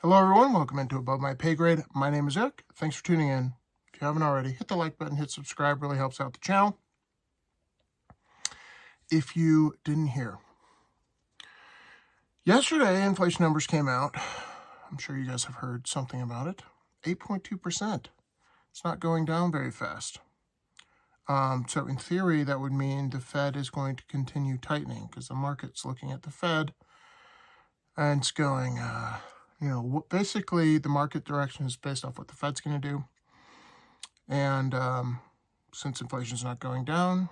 Hello, everyone. Welcome into Above My Pay Grade. My name is Eric. Thanks for tuning in. If you haven't already, hit the like button, hit subscribe. Really helps out the channel. If you didn't hear, yesterday inflation numbers came out. I'm sure you guys have heard something about it. 8.2%. It's not going down very fast. So in theory, that would mean the Fed is going to continue tightening because the market's looking at the Fed and it's going, basically the market direction is based off what the Fed's going to do. And since inflation is not going down,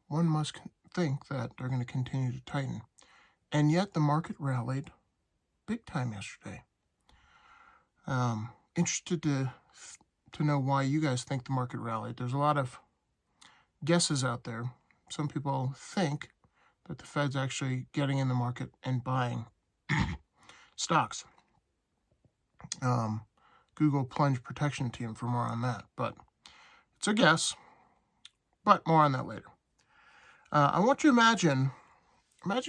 one must think that they're going to continue to tighten. And yet the market rallied big time yesterday. Interested to know why you guys think the market rallied. There's a lot of guesses out there. Some people think that the Fed's actually getting in the market and buying stocks. Google plunge protection team for more on that, but it's a guess, but more on that later. I want you to imagine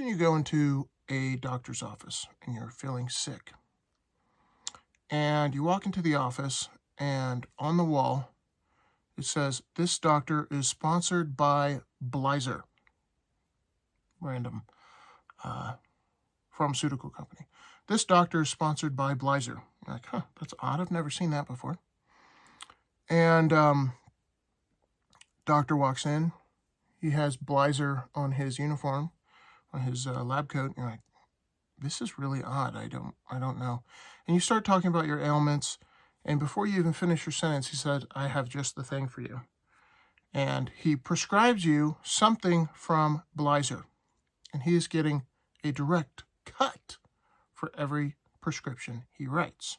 you go into a doctor's office and you're feeling sick. And you walk into the office and on the wall, it says, "This doctor is sponsored by Blizer." Random pharmaceutical company. "This doctor is sponsored by Blizer." You're like, that's odd. I've never seen that before. And doctor walks in. He has Blizer on his uniform, on his lab coat. And you're like, this is really odd. I don't know. And you start talking about your ailments. And before you even finish your sentence, he said, "I have just the thing for you." And he prescribes you something from Blizer. And he is getting a direct cut for every prescription he writes.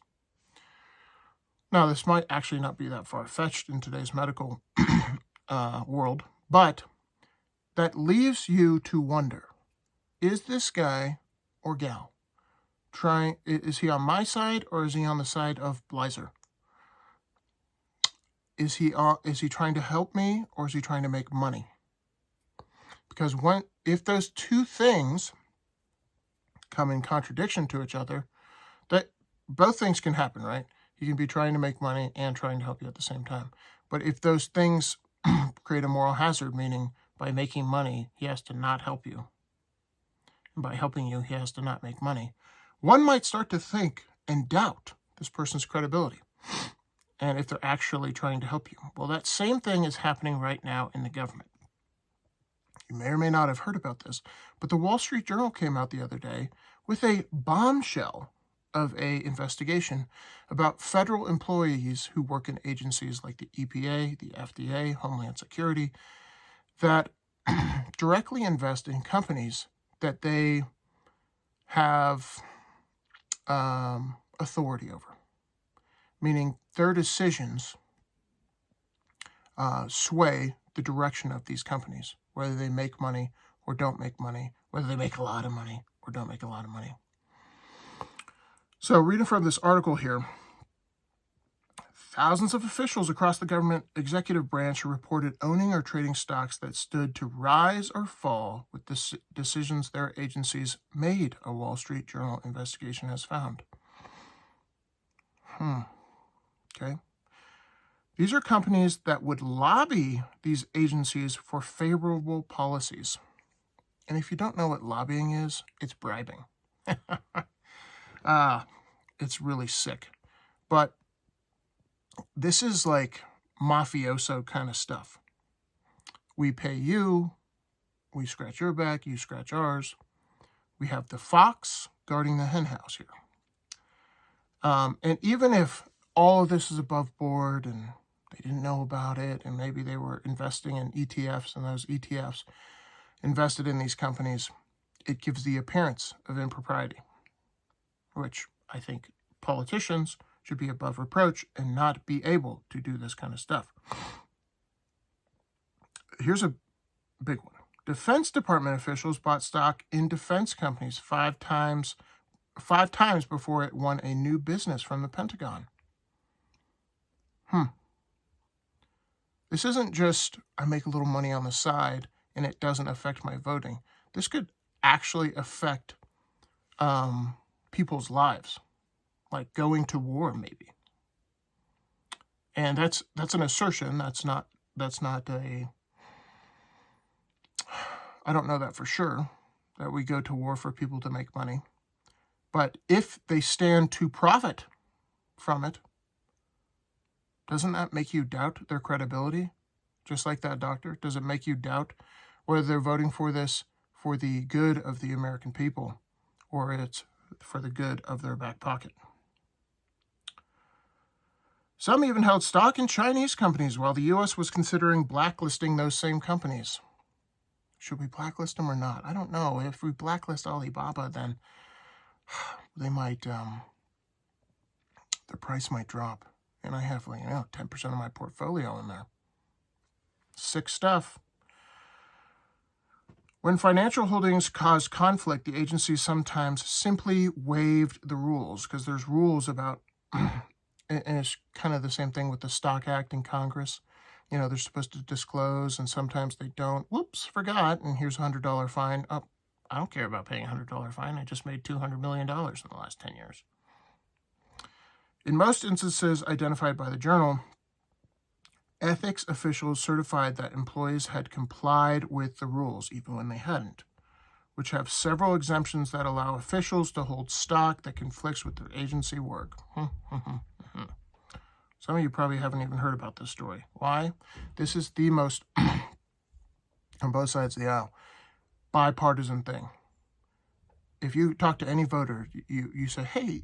Now, this might actually not be that far-fetched in today's medical world, but that leaves you to wonder, is this guy or gal is he on my side or is he on the side of Blizer? Is he trying to help me or is he trying to make money? Because if those two things come in contradiction to each other, that both things can happen, right? He can be trying to make money and trying to help you at the same time. But if those things create a moral hazard, meaning by making money, he has to not help you. And by helping you, he has to not make money. One might start to think and doubt this person's credibility and if they're actually trying to help you. Well, that same thing is happening right now in the government. You may or may not have heard about this, but the Wall Street Journal came out the other day with a bombshell of an investigation about federal employees who work in agencies like the EPA, the FDA, Homeland Security, that directly invest in companies that they have authority over, meaning their decisions sway the direction of these companies, whether they make money or don't make money, whether they make a lot of money or don't make a lot of money. So reading from this article here, thousands of officials across the government executive branch are reported owning or trading stocks that stood to rise or fall with the decisions their agencies made, a Wall Street Journal investigation has found. Okay. These are companies that would lobby these agencies for favorable policies. And if you don't know what lobbying is, it's bribing. It's really sick. But this is like mafioso kind of stuff. We pay you, we scratch your back, you scratch ours. We have the fox guarding the hen house here. And even if all of this is above board and they didn't know about it, and maybe they were investing in ETFs and those ETFs invested in these companies, it gives the appearance of impropriety, which I think politicians should be above reproach and not be able to do this kind of stuff. Here's a big one. Defense Department officials bought stock in defense companies five times before it won a new business from the Pentagon. This isn't just I make a little money on the side and it doesn't affect my voting. This could actually affect people's lives. like going to war, maybe. And that's an assertion. That's not a, I don't know that for sure, that we go to war for people to make money. But if they stand to profit from it, doesn't that make you doubt their credibility? Just like that doctor, does it make you doubt whether they're voting for this for the good of the American people or it's for the good of their back pocket? Some even held stock in Chinese companies while the U.S. was considering blacklisting those same companies. Should we blacklist them or not? I don't know. If we blacklist Alibaba, then they might, their price might drop. And I have, 10% of my portfolio in there. Sick stuff. When financial holdings cause conflict, the agency sometimes simply waived the rules, because there's rules about, and it's kind of the same thing with the Stock Act in Congress. They're supposed to disclose, and sometimes they don't. Whoops, forgot, and here's a $100 fine. Oh, I don't care about paying a $100 fine. I just made $200 million in the last 10 years. In most instances identified by the journal, ethics officials certified that employees had complied with the rules, even when they hadn't, which have several exemptions that allow officials to hold stock that conflicts with their agency work. Some of you probably haven't even heard about this story. Why? This is the most, on both sides of the aisle, bipartisan thing. If you talk to any voter, you say, hey,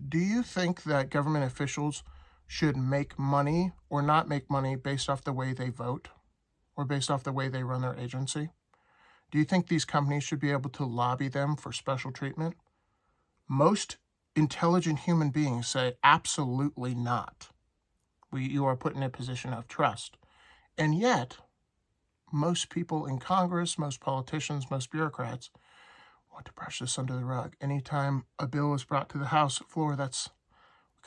do you think that government officials should make money or not make money based off the way they vote or based off the way they run their agency? Do you think these companies should be able to lobby them for special treatment? Most intelligent human beings say absolutely not. You are put in a position of trust. And yet, most people in Congress, most politicians, most bureaucrats want to brush this under the rug. Anytime a bill is brought to the House floor, we kind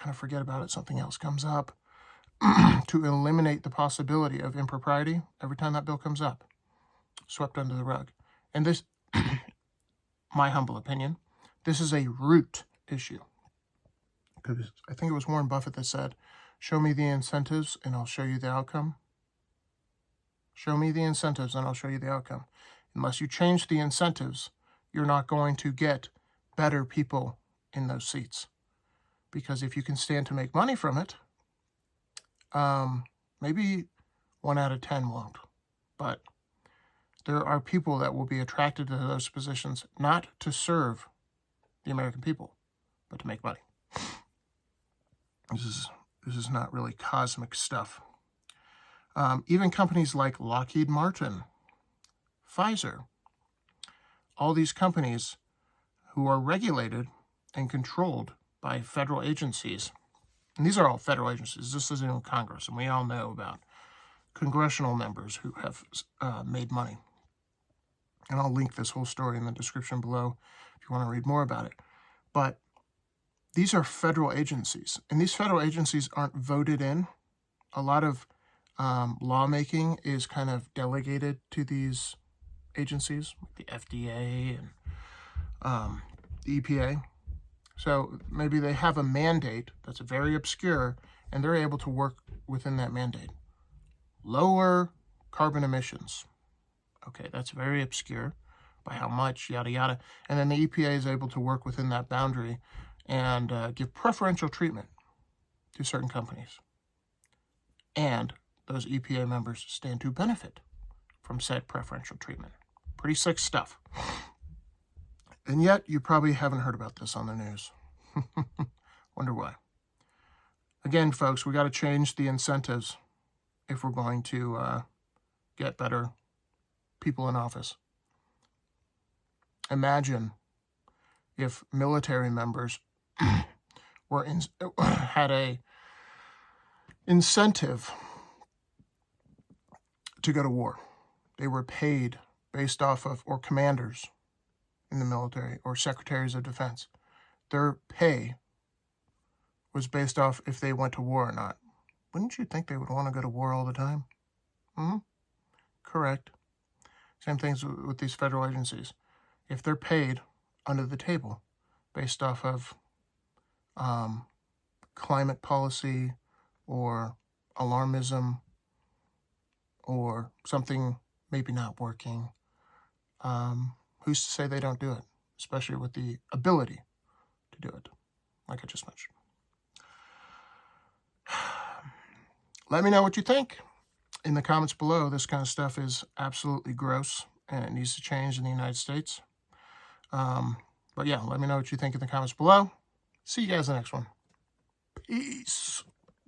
of forget about it, something else comes up, to eliminate the possibility of impropriety. Every time that bill comes up, swept under the rug. And this, my humble opinion, this is a root issue. Because I think it was Warren Buffett that said, show me the incentives and I'll show you the outcome. Show me the incentives and I'll show you the outcome. Unless you change the incentives, you're not going to get better people in those seats. Because if you can stand to make money from it, maybe 1 out of 10 won't. But there are people that will be attracted to those positions not to serve the American people, but to make money. This is not really cosmic stuff. Even companies like Lockheed Martin, Pfizer, all these companies who are regulated and controlled by federal agencies, and these are all federal agencies, this isn't in Congress, and we all know about congressional members who have made money. And I'll link this whole story in the description below if you want to read more about it. But these are federal agencies, and these federal agencies aren't voted in. A lot of lawmaking is kind of delegated to these agencies, like the FDA and the EPA. So maybe they have a mandate that's very obscure, and they're able to work within that mandate. Lower carbon emissions. Okay, that's very obscure. By how much, yada, yada. And then the EPA is able to work within that boundary and give preferential treatment to certain companies. And those EPA members stand to benefit from said preferential treatment. Pretty sick stuff. And yet, you probably haven't heard about this on the news. Wonder why. Again, folks, we got to change the incentives if we're going to get better people in office. Imagine if military members had a incentive to go to war. They were paid based off of, or commanders in the military, or secretaries of defense. Their pay was based off if they went to war or not. Wouldn't you think they would want to go to war all the time? Correct. Same things with these federal agencies. If they're paid under the table based off of climate policy or alarmism or something maybe not working. Who's to say they don't do it, especially with the ability to do it, like I just mentioned. Let me know what you think in the comments below. This kind of stuff is absolutely gross and it needs to change in the United States. But yeah, let me know what you think in the comments below. See you guys in the next one. Peace.